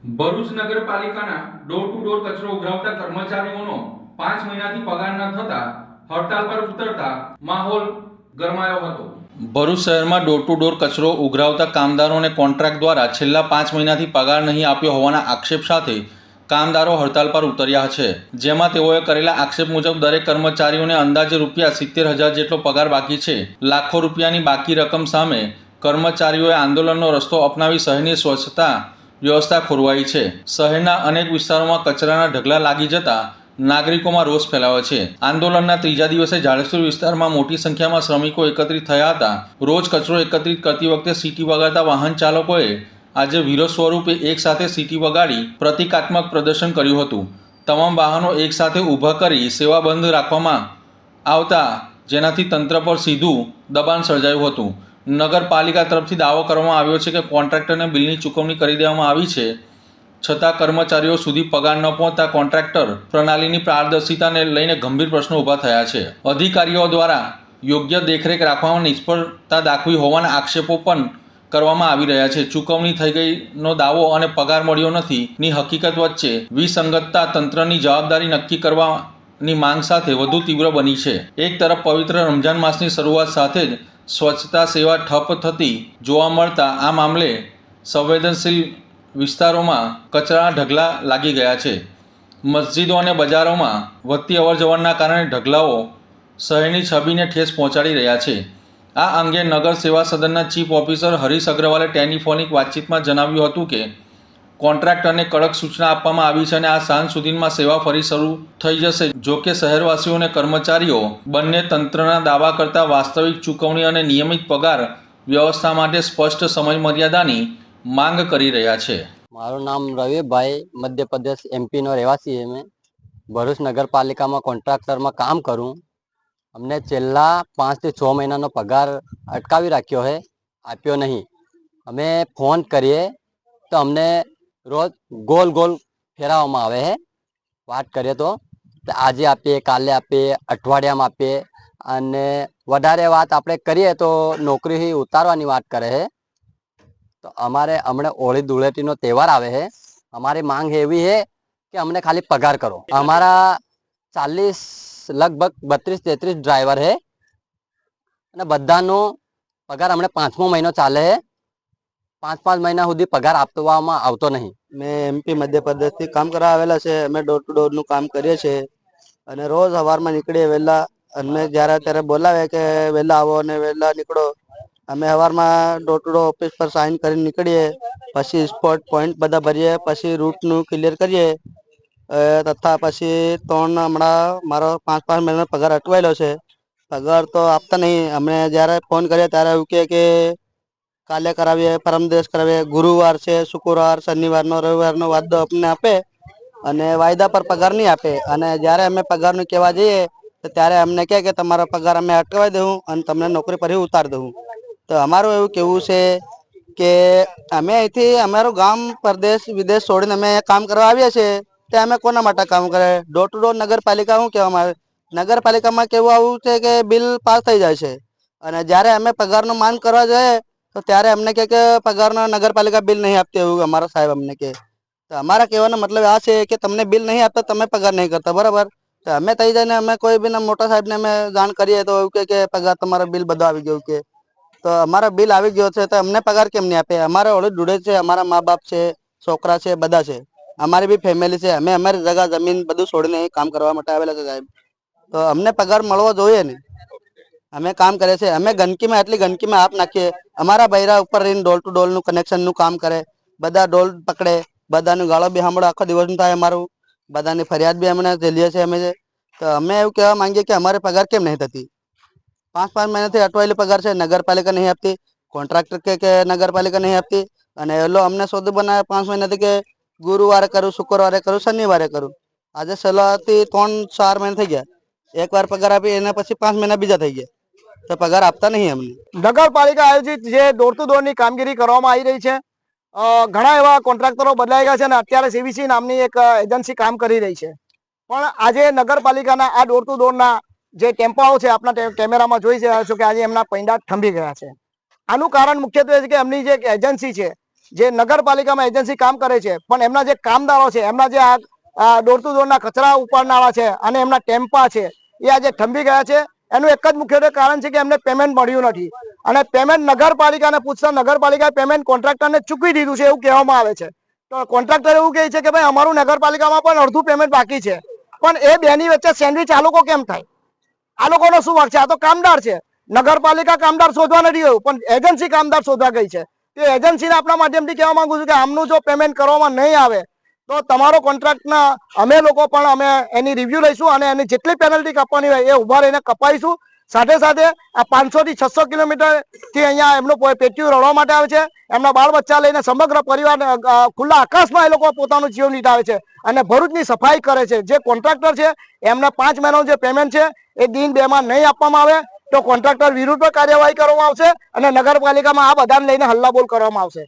ભરૂચ નગરપાલિકાના door to door કચરો ઉઘરાવતા કર્મચારીઓનો 5 મહિનાથી પગાર ન થતા હડતાલ પર ઉતરતા માહોલ ગરમાયો હતો। ભરૂચ શહેરમાં ડોર ટુ ડોર કચરો ઉઘરાવતા કામદારોને કોન્ટ્રાક્ટ દ્વારા છેલ્લા 5 મહિનાથી પગાર નહીં આપ્યો હોવાના આક્ષેપ સાથે કામદારો હડતાલ પર ઉતર્યા છે, જેમાં તેઓએ કરેલા આક્ષેપ મુજબ દરેક કર્મચારીઓને અંદાજે ₹70,000 જેટલો પગાર બાકી છે। લાખો રૂપિયાની બાકી રકમ સામે કર્મચારીઓએ આંદોલનનો રસ્તો અપનાવી શહેરની સ્વચ્છતા વ્યવસ્થા ખોરવાઈ છે। શહેરના અનેક વિસ્તારોમાં કચરાના ઢગલા લાગી જતા નાગરિકોમાં રોષ ફેલાયો છે। આંદોલનના ત્રીજા દિવસે જાડેશ્વર વિસ્તારમાં મોટી સંખ્યામાં શ્રમિકો એકત્રિત થયા હતા। રોજ કચરો એકત્રિત કરતી વખતે સીટી વગાડતા વાહન ચાલકોએ આજે વિરોધ સ્વરૂપે એક સાથે સીટી વગાડી પ્રતિકાત્મક પ્રદર્શન કર્યું હતું। તમામ વાહનો એક સાથે ઊભા કરી સેવા બંધ રાખવામાં આવતા જેનાથી તંત્ર પર સીધું દબાણ સર્જાયું હતું। નગરપાલિકા તરફથી દાવો કરવામાં આવ્યો છે કે કોન્ટ્રાક્ટરને બિલની ચૂકવણી કરી દેવામાં આવી છે, છતાં કર્મચારીઓ સુધી પગાર ન પહોંચતા કોન્ટ્રાક્ટર પ્રણાલીની પારદર્શિતાને લઈને ગંભીર પ્રશ્નો ઊભા થયા છે। અધિકારીઓ દ્વારા યોગ્ય દેખરેખ રાખવામાં નિષ્ફળતા દાખવી હોવાના આક્ષેપો પણ કરવામાં આવી રહ્યા છે। ચૂકવણી થઈ ગઈનો દાવો અને પગાર મળ્યો નથી ની હકીકત વચ્ચે વિસંગતતા તંત્રની જવાબદારી નક્કી કરવાની માંગ સાથે વધુ તીવ્ર બની છે। એક તરફ પવિત્ર રમઝાન માસની શરૂઆત સાથે જ સ્વચ્છતા સેવા ઠપ થતી જોવા મળતા આ મામલે સંવેદનશીલ વિસ્તારોમાં કચરાના ઢગલા લાગી ગયા છે। મસ્જિદો અને બજારોમાં વધતી અવરજવરના કારણે ઢગલાઓ શહેરની છબીને ઠેસ પહોંચાડી રહ્યા છે। આ અંગે નગર સેવા સદનના ચીફ ઓફિસર હરીશ અગ્રવાલે ટેલિફોનિક વાતચીતમાં જણાવ્યું હતું કે કોન્ટ્રાક્ટરને કડક સૂચના આપવામાં આવી છે અને આ સાંજ સુધીમાં સેવા ફરી શરૂ થઈ જશે। જોકે શહેરવાસીઓ અને કર્મચારીઓ બંને તંત્રના દાવા કરતાં વાસ્તવિક ચૂકવણી અને નિયમિત પગાર વ્યવસ્થા માટે સ્પષ્ટ સમય મર્યાદાની માંગ કરી રહ્યા છે। મારું નામ રવિભાઈ, મધ્યપ્રદેશ એમપીનો રહેવાસી છે। મેં ભરૂચ નગરપાલિકામાં કોન્ટ્રાક્ટરમાં કામ કરું। અમને છેલ્લા 5 થી 6 મહિનાનો પગાર અટકાવી રાખ્યો છે, આપ્યો નહીં। અમે ફોન કરીએ તો અમને રોજ ગોલ ગોલ ફેરવવામાં આવે છે। વાત કરીએ તો આજે આપીએ, કાલે આપીએ, અઠવાડિયામાં આપીએ અને વધારે વાત આપણે કરીએ તો નોકરીથી ઉતારવાની વાત કરે છે। તો અમારે હમણાં હોળી ધૂળેટીનો તહેવાર આવે છે, અમારી માંગ એવી છે કે અમને ખાલી પગાર કરો। અમારા 40 લગભગ 32-33 ડ્રાઈવર છે અને બધાનો પગાર હમણાં 5મો મહિનો ચાલે છે। 5 મહિના સુધી પગાર આપવામાં આવતો નહીં। મેં એમપી મધ્યપ્રદેશથી કામ કરવા આવેલા છે। અમે ડોર ટુ ડોરનું કામ કરીએ છીએ અને રોજ સવારમાં નીકળીએ વહેલા। અમે જ્યારે ત્યારે બોલાવે કે વહેલા આવો અને વહેલા નીકળો। અમે સવારમાં ડોર ટુ ડોર ઓફિસ પર સાઇન કરીને નીકળીએ, પછી સ્પોટ પોઈન્ટ બધા ભરીએ, પછી રૂટનું ક્લિયર કરીએ તથા પછી હમણાં મારો 5 મહિનાનો પગાર અટવાયેલો છે। પગાર તો આપતા નહીં। અમે જ્યારે ફોન કરીએ ત્યારે એવું કહે કે કાલે કરાવીએ, પરમ દિવસ કરાવીએ। ગુરુવાર છે, શુક્રવાર, શનિવારનો, રવિવારનો વાયદો અમને આપે અને વાયદા પર પગાર નહીં આપે। અને જ્યારે અમે પગારનું કહેવા જઈએ તો ત્યારે અમને કહે કે તમારો પગાર અમે અટકાવી દઉં અને તમને નોકરી પરથી ઉતારી દઉં। તો અમારું એવું કહેવું છે કે અમે અહીંથી અમારું ગામ, પરદેશ, વિદેશ છોડીને અમે કામ કરવા આવીએ છીએ તે અમે કોના માટે કામ કરે? ડોર ટુ ડોર નગરપાલિકા શું કહેવામાં આવે? નગરપાલિકામાં કેવું આવું છે કે બિલ પાસ થઈ જાય છે અને જ્યારે અમે પગારનું માંગ કરવા જઈએ તો ત્યારે અમને કહે કે પગારના નગરપાલિકા બિલ નહીં આપતી, એવું અમારા સાહેબ અમને કહે। તો અમારા કહેવાનો મતલબ આ છે કે તમને બિલ નહીં આપતા, તમે પગાર નહીં કરતા, બરાબર? તો અમે થઈ જઈને અમે કોઈ બી મોટા સાહેબને અમે જાણ કરીએ તો એવું કે પગાર તમારા બિલ બધું આવી ગયું કે તો અમારા બિલ આવી ગયો છે તો અમને પગાર કેમ નહીં આપે? અમારે ઓળખ ડૂડે છે, અમારા મા બાપ છે, છોકરા છે, બધા છે, અમારી બી ફેમિલી છે। અમે અમારી જગા જમીન બધું છોડીને કામ કરવા માટે આવેલા છે સાહેબ। તો અમને પગાર મળવો જોઈએ ને? અમે કામ કરીએ છીએ। અમે ગંદકીમાં એટલી ગંદકીમાં હાથ નાખીએ। અમારા બૈરા ઉપર રહીને ડોર ટુ ડોરનું કનેક્શનનું કામ કરે, બધા ડોલ પકડે, બધાનું ગાળો બી સાંભળો, આખો દિવસનું થાય અમારું, બધાની ફરિયાદ બી અમને ઝેલીએ છીએ અમે। તો અમે એવું કહેવા માંગીએ કે અમારે પગાર કેમ નહીં થતી? 5 મહિનાથી અટવાયેલી પગાર છે, નગરપાલિકા નહીં આપતી, કોન્ટ્રાક્ટર કે નગરપાલિકા નહીં આપતી અને એલો અમને સોદું બનાવે 5 મહિનાથી કે ગુરુવારે કરું, શુક્રવારે કરું, શનિવારે કરું। આજે સલાહથી 3-4 મહિના થઈ ગયા। એકવાર પગાર આપી એના પછી 5 મહિના બીજા થઈ ગયા તો પગાર આપતા નહીં અમને। નગરપાલિકા આયોજિત જે ડોર ટુ ડોરની કામગીરી કરવામાં આવી રહી છે, ઘણા એવા કોન્ટ્રાક્ટરો બદલાઈ ગયા છે અને અત્યારે સીવીસી નામની એક એજન્સી કામ કરી રહી છે। પણ આજે નગરપાલિકાના આ ડોર ટુ ડોરના જે ટેમ્પાઓ છે, આપણા કેમેરામાં જોઈ રહ્યા છો કે આજે એમના પૈંડા થંભી ગયા છે। આનું કારણ મુખ્યત્વે છે કે એમની જે એજન્સી છે જે નગરપાલિકામાં એજન્સી કામ કરે છે, પણ એમના જે કામદારો છે, એમના જે આ ડોર ટુ ડોરના કચરા ઉપાડનારા છે અને એમના ટેમ્પા છે, એ આજે થંભી ગયા છે. એનું એક જ મુખ્ય કારણ છે કે એમને પેમેન્ટ મળ્યું નથી અને પેમેન્ટ નગરપાલિકાને પૂછતા નગરપાલિકાએ પેમેન્ટ કોન્ટ્રાક્ટરને ચૂકવી દીધું છે એવું કહેવામાં આવે છે. તો કોન્ટ્રાક્ટર એવું કહે છે કે ભાઈ અમારું નગરપાલિકામાં પણ અડધું પેમેન્ટ બાકી છે, પણ એ બેની વચ્ચે સેન્ડવિચ આ લોકો કેમ થાય? આ લોકોનો શું વાંક છે? આ તો કામદાર છે. નગરપાલિકા કામદાર શોધવા નથી ગયું, પણ એજન્સી કામદાર શોધવા ગઈ છે. તે એજન્સીને આપણા માધ્યમથી કહેવા માંગુ છું કે આમનું જો પેમેન્ટ કરવામાં નહીં આવે તો તમારો કોન્ટ્રાક્ટના અમે લોકો પણ અમે એની રિવ્યુ લઈશું અને એની જેટલી પેનલ્ટી કાપવાની હોય એ ઉભા રહીને કપાઈશું. સાથે સાથે આ 500 થી 600 કિલોમીટર થી અહીંયા એમનું પેટીયું રડવા માટે આવે છે. એમના બાળ બચ્ચા લઈને સમગ્ર પરિવાર ખુલ્લા આકાશમાં એ લોકો પોતાનું જીવન નીટાવે છે અને ભરૂચની સફાઈ કરે છે. જે કોન્ટ્રાક્ટર છે એમને 5 મહિનાનું જે પેમેન્ટ છે એ દિન 2 માં નહીં આપવામાં આવે તો કોન્ટ્રાક્ટર વિરુદ્ધ પર કાર્યવાહી કરવામાં આવશે અને નગરપાલિકામાં આ બધાને લઈને હલ્લાબોલ કરવામાં આવશે.